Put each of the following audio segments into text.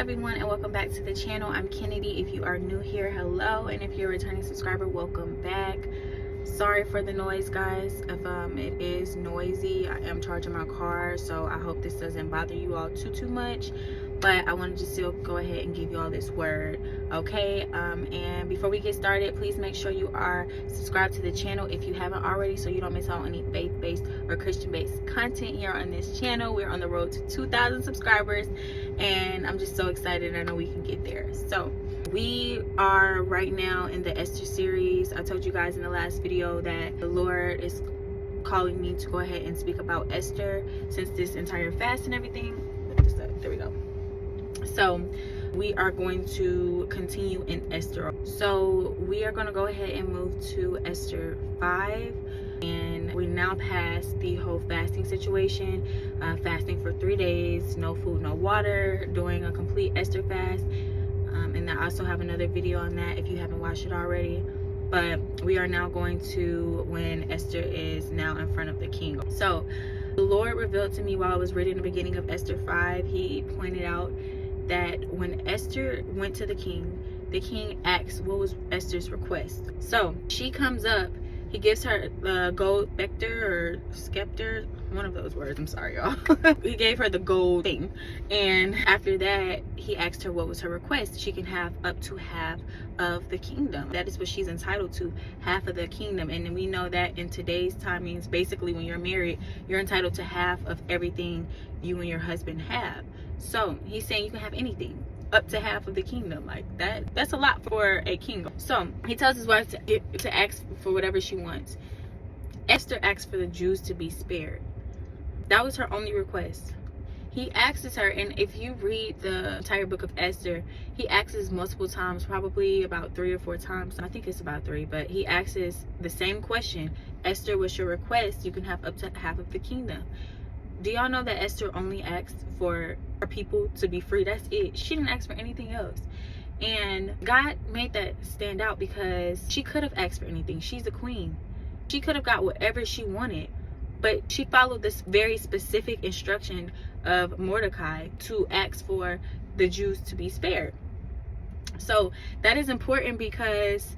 everyone, and welcome back to the channel. I'm Kennedy. If you are new here, hello, and if you're a returning subscriber, welcome back. Sorry for the noise, guys. If it is noisy, I am charging my car, so I hope this doesn't bother you all too much, but I wanted to still go ahead and give you all this word, okay? And before we get started, please make sure you are subscribed to the channel if you haven't already, so you don't miss out on any faith-based or Christian-based content here on this channel. We're on the road to 2,000 subscribers, and I'm just so excited. I know we can get there. So we are right now in the Esther series. I told you guys in the last video that the Lord is calling me to go ahead and speak about Esther since this entire fast and everything. There we go. So we are going to continue in Esther. So we are going to go ahead and move to Esther 5, and we now past the whole fasting situation, fasting for 3 days, no food, no water, doing a complete Esther fast. And I also have another video on that if you haven't watched it already. But we are now going to when Esther is now in front of the king. So the Lord revealed to me while I was reading the beginning of Esther 5, he pointed out that when Esther went to the king asked what was Esther's request. So she comes up, he gives her the gold scepter or scepter, one of those words, I'm sorry y'all. He gave her the gold thing, and after that he asked her what was her request. She can have up to half of the kingdom. That is what she's entitled to, half of the kingdom. And we know that in today's time means basically when you're married, you're entitled to half of everything you and your husband have. So he's saying you can have anything up to half of the kingdom. Like that's a lot for a king. So he tells his wife to ask for whatever she wants. Esther asked for the Jews to be spared. That was her only request. He asks her, and if you read the entire book of Esther, he asks multiple times, probably about 3 or 4 times. I think it's about 3, but he asks the same question. Esther, what's your request? You can have up to half of the kingdom. Do y'all know that Esther only asked for her people to be free? That's it. She didn't ask for anything else. And God made that stand out because she could have asked for anything. She's a queen. She could have got whatever she wanted. But she followed this very specific instruction of Mordecai to ask for the Jews to be spared. So that is important because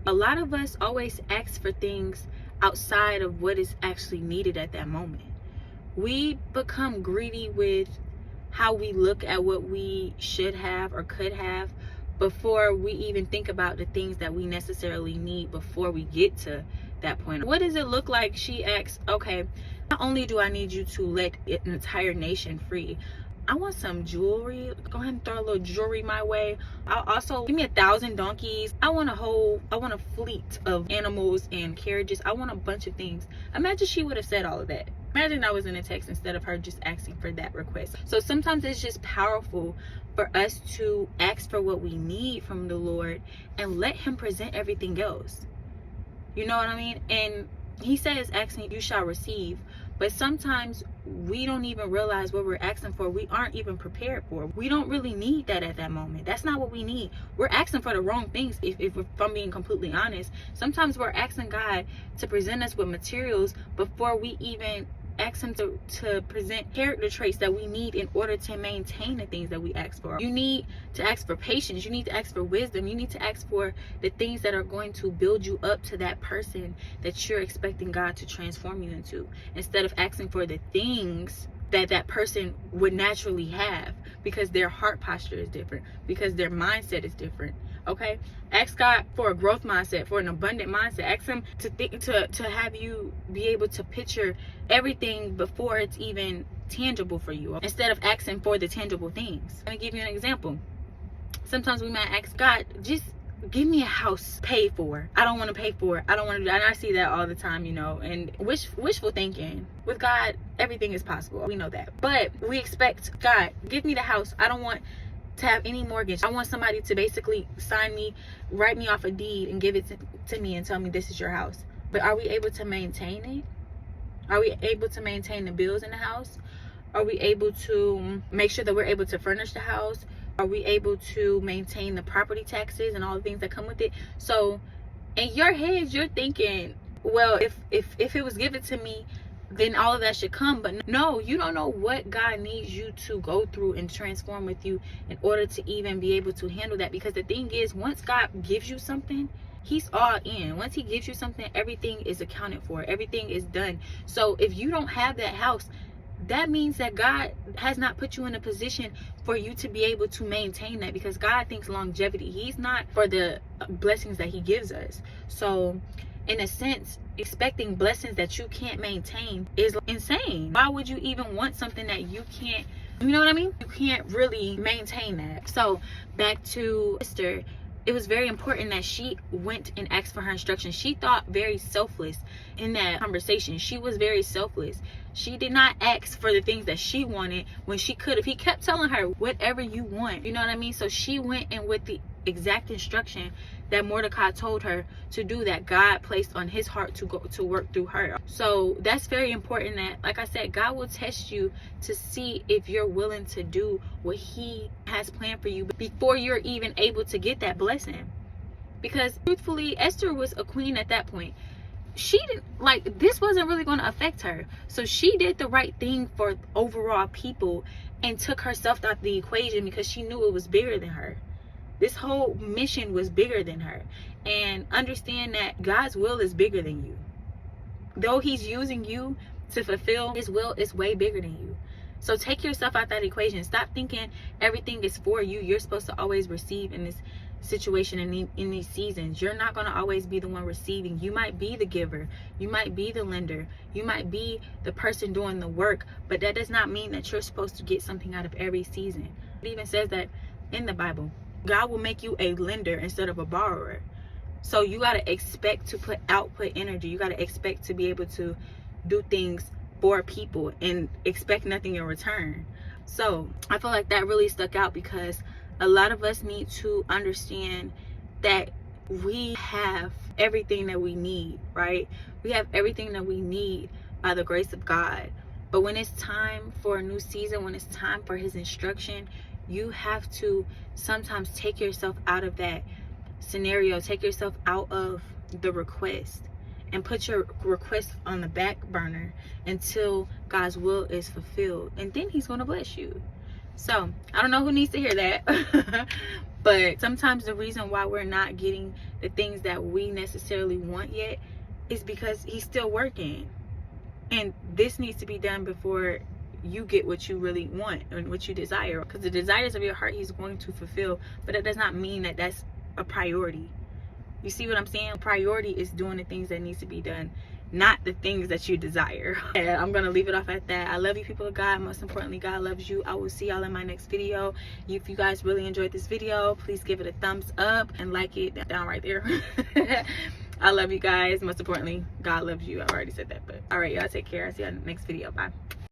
a lot of us always ask for things outside of what is actually needed at that moment. We become greedy with how we look at what we should have or could have before we even think about the things that we necessarily need before we get to that point. What does it look like? She asks, okay, not only do I need you to let an entire nation free, I want some jewelry. Go ahead and throw a little jewelry my way. I'll also give me 1,000 donkeys. I want a fleet of animals and carriages. I want a bunch of things. Imagine she would have said all of that. Imagine that was in a text instead of her just asking for that request. So sometimes it's just powerful for us to ask for what we need from the Lord and let him present everything else. You know what I mean? And he says, asking you shall receive. But sometimes we don't even realize what we're asking for. We aren't even prepared for. We don't really need that at that moment. That's not what we need. We're asking for the wrong things, if I'm being completely honest. Sometimes we're asking God to present us with materials before we even ask him to present character traits that we need in order to maintain the things that we ask for. You need to ask for patience. You need to ask for wisdom. You need to ask for the things that are going to build you up to that person that you're expecting God to transform you into, instead of asking for the things that person would naturally have, because their heart posture is different, because their mindset is different. Okay, ask God for a growth mindset, for an abundant mindset. Ask him to think, to have you be able to picture everything before it's even tangible for you, instead of asking for the tangible things. Let me give you an example. Sometimes we might ask God, just give me a house paid for. I don't want to pay for it. I don't want to do that. And I see that all the time, you know, and wishful thinking. With God, everything is possible. We know that. But we expect God, give me the house. I don't want to have any mortgage. I want somebody to basically sign me, write me off a deed and give it to me and tell me this is your house. But are we able to maintain it? Are we able to maintain the bills in the house? Are we able to make sure that we're able to furnish the house? Are we able to maintain the property taxes and all the things that come with it? So in your head, you're thinking, well, if it was given to me, then all of that should come. But no, you don't know what God needs you to go through and transform with you in order to even be able to handle that. Because the thing is, once God gives you something, he's all in. Once he gives you something, everything is accounted for, everything is done. So if you don't have that house, that means that God has not put you in a position for you to be able to maintain that, because God thinks longevity. He's not for the blessings that he gives us. So in a sense, expecting blessings that you can't maintain is insane. Why would you even want something that you can't, you know what I mean? You can't really maintain that. So back to Esther, it was very important that she went and asked for her instructions. She thought very selfless in that conversation. She was very selfless. She did not ask for the things that she wanted when she could have. He kept telling her, whatever you want. You know what I mean? So she went in with the exact instruction that Mordecai told her to do, that God placed on his heart to go to work through her. So that's very important, that, like I said, God will test you to see if you're willing to do what he has planned for you before you're even able to get that blessing. Because truthfully, Esther was a queen at that point. She didn't, like, this wasn't really going to affect her. So she did the right thing for overall people and took herself out of the equation because she knew it was bigger than her. This whole mission was bigger than her. And understand that God's will is bigger than you. Though he's using you to fulfill his will, is way bigger than you. So take yourself out that equation. Stop thinking everything is for you. You're supposed to always receive in this situation, in these seasons. You're not going to always be the one receiving. You might be the giver, you might be the lender, you might be the person doing the work, but that does not mean that you're supposed to get something out of every season. It even says that in the Bible, God will make you a lender instead of a borrower. So you got to expect to output energy. You got to expect to be able to do things for people and expect nothing in return. So I feel like that really stuck out, because a lot of us need to understand that we have everything that we need, right? We have everything that we need by the grace of God. But when it's time for a new season, when it's time for his instruction, you have to sometimes take yourself out of that scenario, take yourself out of the request, and put your request on the back burner until God's will is fulfilled, and then he's going to bless you. So I don't know who needs to hear that, but sometimes the reason why we're not getting the things that we necessarily want yet is because he's still working, and this needs to be done before you get what you really want and what you desire. Because the desires of your heart he's going to fulfill, but that does not mean that that's a priority. You see what I'm saying? Priority is doing the things that needs to be done, not the things that you desire. And I'm gonna leave it off at that. I love you, people of God. Most importantly, God loves you. I will see y'all in my next video. If you guys really enjoyed this video, please give it a thumbs up and like it down right there. I love you guys. Most importantly, God loves you. I already said that, but all right, y'all take care. I'll see you in the next video. Bye.